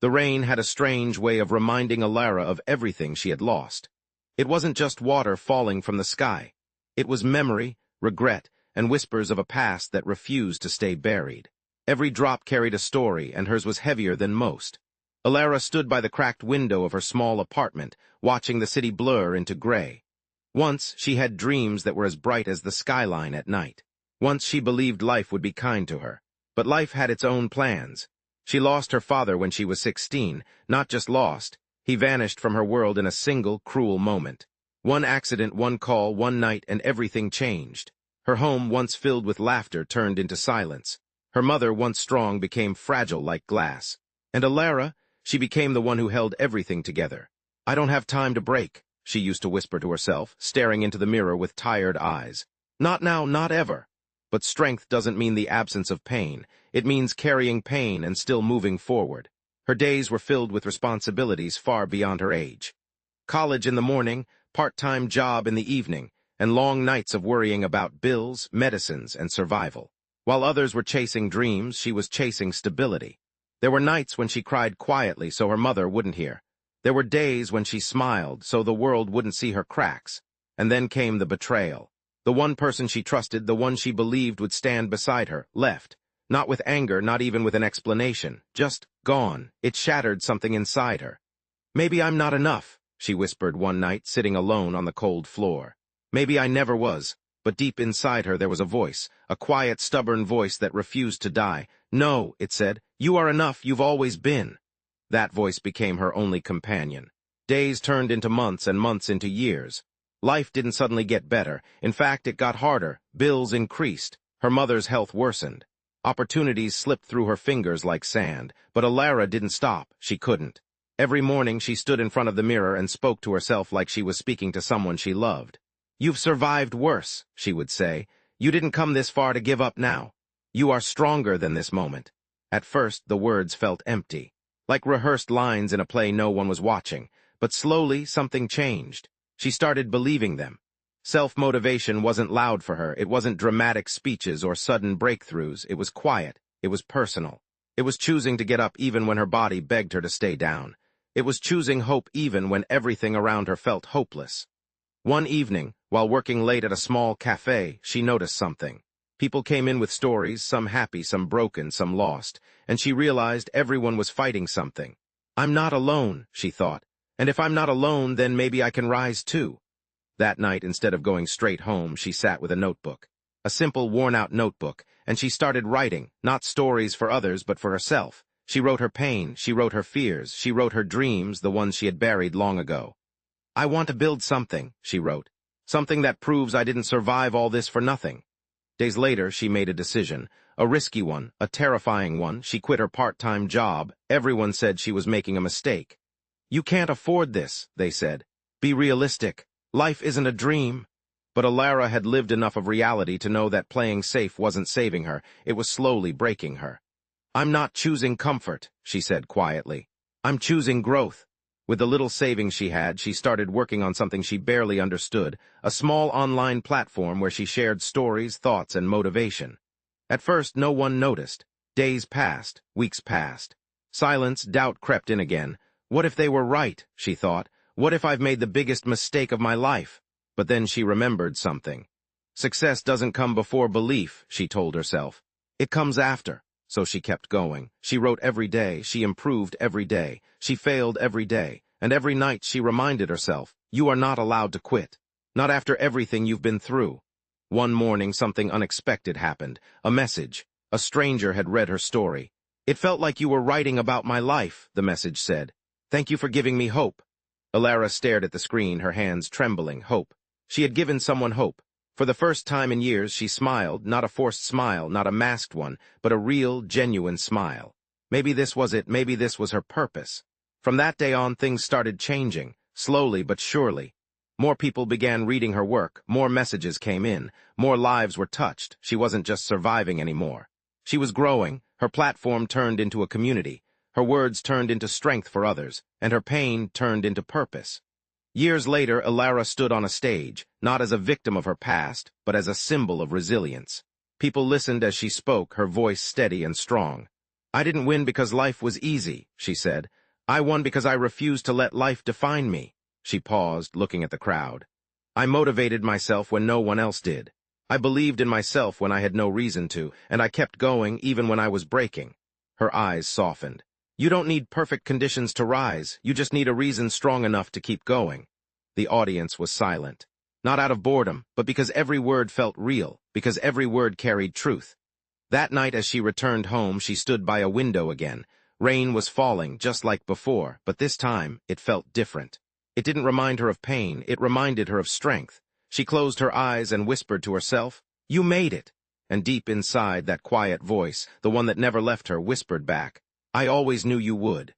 The rain had a strange way of reminding Alara of everything she had lost. It wasn't just water falling from the sky. It was memory, regret, and whispers of a past that refused to stay buried. Every drop carried a story, and hers was heavier than most. Alara stood by the cracked window of her small apartment, watching the city blur into gray. Once she had dreams that were as bright as the skyline at night. Once she believed life would be kind to her. But life had its own plans. She lost her father when she was 16, not just lost. He vanished from her world in a single, cruel moment. One accident, one call, one night, and everything changed. Her home, once filled with laughter, turned into silence. Her mother, once strong, became fragile like glass. And Alara, she became the one who held everything together. "I don't have time to break," she used to whisper to herself, staring into the mirror with tired eyes. "Not now, not ever." But strength doesn't mean the absence of pain. It means carrying pain and still moving forward. Her days were filled with responsibilities far beyond her age. College in the morning, part-time job in the evening, and long nights of worrying about bills, medicines, and survival. While others were chasing dreams, she was chasing stability. There were nights when she cried quietly so her mother wouldn't hear. There were days when she smiled so the world wouldn't see her cracks. And then came the betrayal. The one person she trusted, the one she believed would stand beside her, left. Not with anger, not even with an explanation. Just gone. It shattered something inside her. "Maybe I'm not enough," she whispered one night, sitting alone on the cold floor. Maybe I never was. But deep inside her there was a voice, a quiet, stubborn voice that refused to die. "No," it said, "you are enough, you've always been." That voice became her only companion. Days turned into months and months into years. Life didn't suddenly get better. In fact, it got harder. Bills increased. Her mother's health worsened. Opportunities slipped through her fingers like sand. But Alara didn't stop. She couldn't. Every morning she stood in front of the mirror and spoke to herself like she was speaking to someone she loved. "You've survived worse," she would say. "You didn't come this far to give up now. You are stronger than this moment." At first, the words felt empty, like rehearsed lines in a play no one was watching. But slowly, something changed. She started believing them. Self-motivation wasn't loud for her. It wasn't dramatic speeches or sudden breakthroughs. It was quiet. It was personal. It was choosing to get up even when her body begged her to stay down. It was choosing hope even when everything around her felt hopeless. One evening, while working late at a small cafe, she noticed something. People came in with stories, some happy, some broken, some lost, and she realized everyone was fighting something. "I'm not alone," she thought, "and if I'm not alone, then maybe I can rise too." That night, instead of going straight home, she sat with a notebook. A simple, worn-out notebook, and she started writing, not stories for others, but for herself. She wrote her pain, she wrote her fears, she wrote her dreams, the ones she had buried long ago. "I want to build something," she wrote. "Something that proves I didn't survive all this for nothing." Days later, she made a decision. A risky one, a terrifying one. She quit her part-time job. Everyone said she was making a mistake. "You can't afford this," they said. "Be realistic. Life isn't a dream." But Alara had lived enough of reality to know that playing safe wasn't saving her. It was slowly breaking her. "I'm not choosing comfort," she said quietly. "I'm choosing growth." With the little savings she had, she started working on something she barely understood, a small online platform where she shared stories, thoughts, and motivation. At first, no one noticed. Days passed, weeks passed. Silence, doubt crept in again. What if they were right, she thought. What if I've made the biggest mistake of my life? But then she remembered something. Success doesn't come before belief, she told herself. It comes after. So she kept going. She wrote every day, she improved every day, she failed every day, and every night she reminded herself, you are not allowed to quit. Not after everything you've been through. One morning something unexpected happened. A message. A stranger had read her story. "It felt like you were writing about my life," the message said. "Thank you for giving me hope." Alara stared at the screen, her hands trembling. Hope. She had given someone hope. For the first time in years, she smiled, not a forced smile, not a masked one, but a real, genuine smile. Maybe this was it, maybe this was her purpose. From that day on, things started changing, slowly but surely. More people began reading her work, more messages came in, more lives were touched. She wasn't just surviving anymore. She was growing, her platform turned into a community, her words turned into strength for others, and her pain turned into purpose. Years later, Alara stood on a stage, not as a victim of her past, but as a symbol of resilience. People listened as she spoke, her voice steady and strong. I didn't win because life was easy, she said. I won because I refused to let life define me. She paused, looking at the crowd. I motivated myself when no one else did. I believed in myself when I had no reason to, and I kept going even when I was breaking. Her eyes softened. You don't need perfect conditions to rise, you just need a reason strong enough to keep going. The audience was silent. Not out of boredom, but because every word felt real, because every word carried truth. That night as she returned home, she stood by a window again. Rain was falling, just like before, but this time it felt different. It didn't remind her of pain, it reminded her of strength. She closed her eyes and whispered to herself, "You made it." And deep inside, that quiet voice, the one that never left her, whispered back, "I always knew you would."